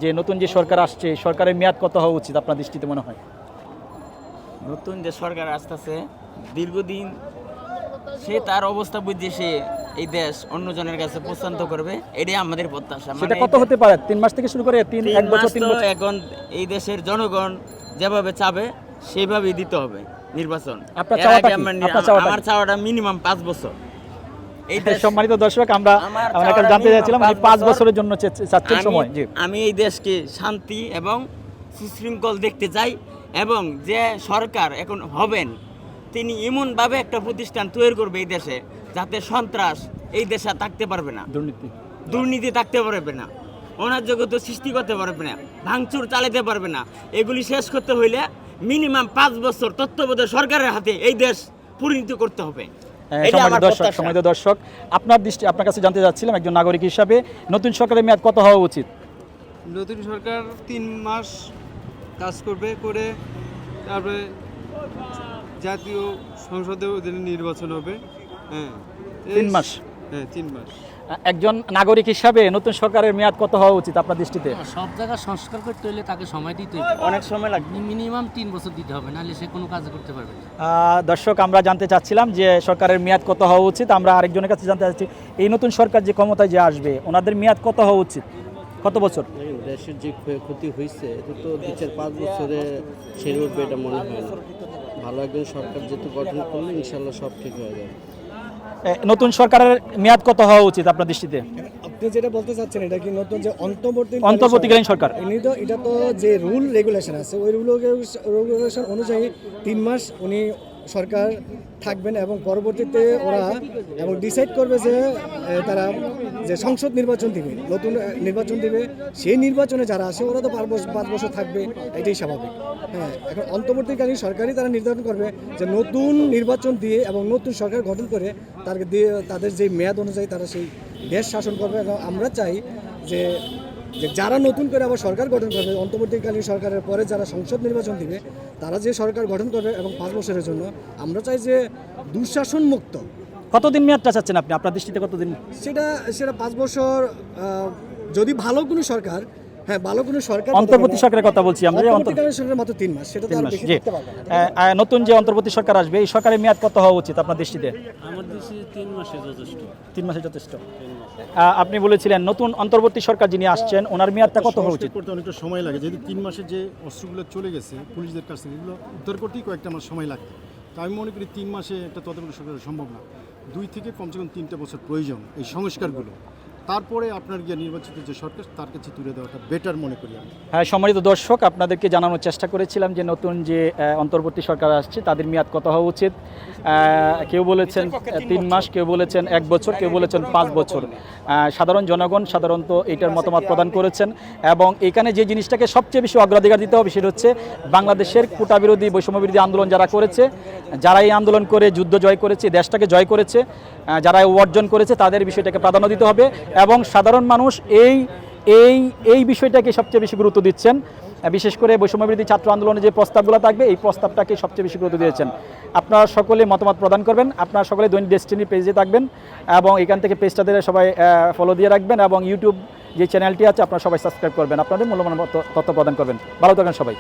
যে নতুন যে সরকার আসছে সরকারের মেয়াদ কত হওয়া উচিত আপনার দৃষ্টিতে মনে হয়? নতুন যে সরকার আসতেছে দীর্ঘদিন সে তার অবস্থা বুঝে সে এই দেশ অন্যজনের কাছে প্রস্তান্ত করবে, এটাই আমাদের প্রত্যাশা। সেটা কত হতে পারে? 3 মাস থেকে শুরু করে 1 বছর 3 বছর? এখন এই দেশের জনগণ যেভাবে চাবে সেভাবেই দিতে হবে নির্বাচন। আপনার চাওয়াটা কি? আমার চাওয়াটা মিনিমাম 5 বছর। সম্মানিত দর্শক, আমরা কাছে জানতে চাইছিলাম যে 5 বছরের জন্য চাচ্ছেন সময়। জি, আমি এই দেশকে শান্তি এবং সুশৃঙ্খল দেখতে চাই, এবং যে সরকার এখন হবেন তিনি এমনভাবে একটা প্রতিষ্ঠান তৈরি করবে এই দেশে যাতে সন্ত্রাস এই দেশে থাকতে পারবে না, দুর্নীতি থাকতে পারবে না, অনার্যগত সৃষ্টি করতে পারবে না, ভাঙচুর চালাতে পারবে না। এগুলি শেষ করতে হইলে মিনিমাম 5 বছর তত্ত্বাবধায়ক সরকারের হাতে এই দেশ পরিণত করতে হবে। সম্মানিত দর্শক, আপনার কাছে জানতে চাচ্ছিলাম একজন নাগরিক হিসাবে নতুন সরকারের মেয়াদ কত হওয়া উচিত? নতুন সরকার 3 মাস কাজ করবে, করে তারপরে জাতীয় সংসদেও নির্বাচন হবে। হ্যাঁ, 3 মাস? হ্যাঁ, 3 মাস। একজন নাগরিক হিসাবে নতুন সরকারের মেয়াদ কত হওয়া উচিত আপনার দৃষ্টিতে? সব জায়গা সংস্কার করতে হলে তাকে সময় দিতে হবে, অনেক সময় লাগবে, মিনিমাম 3 বছর দিতে হবে, নাহলে সে কোনো কাজ করতে পারবে না। দর্শক, আমরা জানতে চাচ্ছিলাম যে সরকারের মেয়াদ কত হওয়া উচিত। আমরা আরেকজনের কাছে জানতে চাচ্ছি, এই নতুন সরকার যে ক্ষমতায় যে আসবে ওনাদের মেয়াদ কত হওয়া উচিত, কত বছর? দেশের যে ক্ষয়ক্ষতি হয়েছে এটা তো 2-4-5 বছরে সেরে উঠবে এটা মনে হয় না। ভালো একজন সরকার যেহেতু গঠন করলে ইনশাল্লাহ সব ঠিক হয়ে যাবে। নতুন সরকারের মেয়াদ কত হওয়া উচিত আপনার দৃষ্টিতে? আপনি যেটা বলতে চাচ্ছেন এটা কি নতুন যে অন্তর্বর্তীকালীন সরকার? এটা তো যে রুল রেগুলেশন আছে ওই রুল রেগুলেশন অনুযায়ী 3 মাস উনি সরকার থাকবেন, এবং পরবর্তীতে ওরা এবং ডিসাইড করবে যে তারা যে সংসদ নির্বাচন দিবে, নতুন নির্বাচন দিবে, সেই নির্বাচনে যারা আসে ওরা তো 5 বছর থাকবে, এটাই স্বাভাবিক। হ্যাঁ, এখন অন্তর্বর্তীকালীন সরকারই তারা নির্ধারণ করবে যে নতুন নির্বাচন দিয়ে এবং নতুন সরকার গঠন করে তাদের যে মেয়াদ অনুযায়ী তারা সেই দেশ শাসন করবে। এবং আমরা চাই যে যারা নতুন করে আবার সরকার গঠন করবে, অন্তর্বর্তীকালীন সরকারের পরে যারা সংসদ নির্বাচন দিবে তারা যে সরকার গঠন করবে এবং 5 বছরের জন্য, আমরা চাই যে দুঃশাসন মুক্ত। কতদিন মেয়াদটা চাচ্ছেন আপনি, আপনার দৃষ্টিতে কতদিন? সেটা 5 বছর, যদি ভালো কোনো সরকার, হ্যাঁ ভালো কোনো সরকার, অন্তর্বর্তী সরকারের কথা বলছি আমরা, অন্তর্বর্তীকালীন সরকার মাত্র 3 মাস, সেটা তো আর বেশি করতে পারবে না। নতুন যে অন্তর্বর্তী সরকার আসবে এই সরকারের মেয়াদ কত হওয়া উচিত আপনার দৃষ্টিতে? আমার দেশে 3 মাসে যথেষ্ট। 3 মাসে যথেষ্ট। আপনি বলেছিলেন নতুন অন্তর্বর্তী সরকার যিনি আসছেন ওনার মেয়াদটা কত হওয়া উচিত? করতে অনেকটা সময় লাগে, যেহেতু 3 মাসে যে অস্ত্রগুলো চলে গেছে পুলিশদের কাছে, এগুলো উদ্ধার করতেই কয়েকটা মাস সময় লাগবে। তো আমি মনে করি 3 মাসে একটা তত্ত্বাবধায়ক সরকার সম্ভব না, 2 থেকে কমসে কম 3টা বছর প্রয়োজন এই সংস্কারগুলো। তারপরে আপনার গিয়ে নির্বাচিত যে সরকার তার কাছে তুলে দেওয়াটা বেটার মনে করি আমি। হ্যাঁ, সম্মানিত দর্শক, আপনাদেরকে জানানোর চেষ্টা করেছিলাম যে নতুন যে অন্তর্বর্তী সরকার আসছে তাদের মেয়াদ কত হওয়া উচিত। কেউ বলেছেন 3 মাস, কেউ বলেছেন 1 বছর, কেউ বলেছেন 5 বছর। সাধারণ জনগণ সাধারণত এটার মতামত প্রদান করেছেন, এবং এখানে যে জিনিসটাকে সবচেয়ে বেশি অগ্রাধিকার দিতে হবে সেটা হচ্ছে বাংলাদেশের কোটা বিরোধী বৈষম্য বিরোধী আন্দোলন যারা করেছে, যারা এই আন্দোলন করে যুদ্ধ জয় করেছে, দেশটাকে জয় করেছে, যারা অর্জন করেছে তাদের বিষয়টাকে প্রাধান্য দিতে হবে, এবং সাধারণ মানুষ এই বিষয়টাকে সবচেয়ে বেশি গুরুত্ব দিচ্ছেন। বিশেষ করে বৈষম্যবিরোধী ছাত্র আন্দোলনে যে প্রস্তাবগুলো থাকবে এই প্রস্তাবটাকে সবচেয়ে বেশি গুরুত্ব দিয়েছেন। আপনারা সকলে মতামত প্রদান করবেন, আপনারা সকলে দৈনিক ডেস্টিনি পেজে থাকবেন, এবং এখান থেকে পেজটাতে সবাই ফলো দিয়ে রাখবেন, এবং ইউটিউব যে চ্যানেলটি আছে আপনারা সবাই সাবস্ক্রাইব করবেন, আপনাদের মূল্যবান তথ্য প্রদান করবেন। ভালো থাকবেন সবাই।